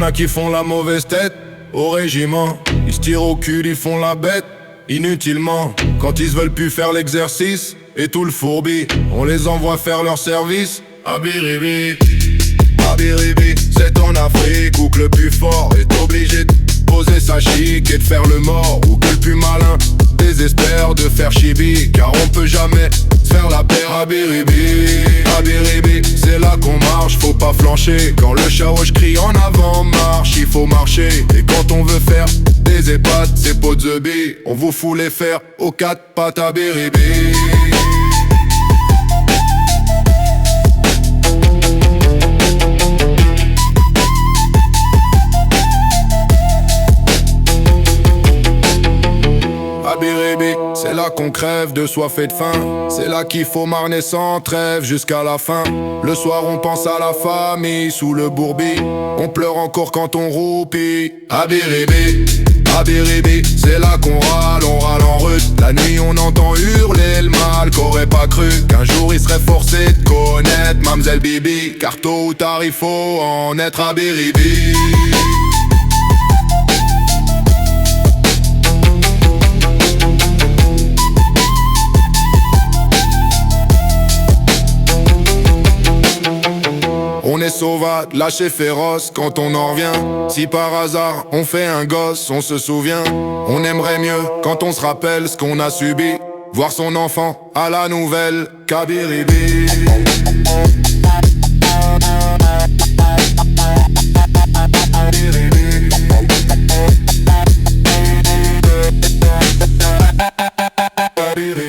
a qui font la mauvaise tête au régiment. Ils se tirent au cul, ils font la bête inutilement. Quand ils veulent plus faire l'exercice et tout le fourbi, on les envoie faire leur service à Biribi. À Biribi, c'est en Afrique où que le plus fort est obligé de poser sa chic et de faire le mort, ou que le plus malin désespère de faire chibi, car on peut jamais se faire la paire à Biribi. À Biribi, c'est là qu'on marche, faut pas flancher. Quand le chaouche crie en avant marche, il faut marcher. Et quand on veut faire des épates, c'est pot de bi, on vous fout les fers aux quatre pattes à Biribi. C'est là qu'on crève de soif et de faim. C'est là qu'il faut marner sans trêve jusqu'à la fin. Le soir on pense à la famille sous le bourbi. On pleure encore quand on roupille. À Biribi, c'est là qu'on râle en rude. La nuit on entend hurler le mal qu'aurait pas cru qu'un jour il serait forcé de connaître Mamzelle Bibi. Car tôt ou tard il faut en être à Biribi. On est sauvage, lâché féroce quand on en revient. Si par hasard on fait un gosse, on se souvient. On aimerait mieux quand on se rappelle ce qu'on a subi. Voir son enfant à la nouvelle qu'à Biribi. Biribi.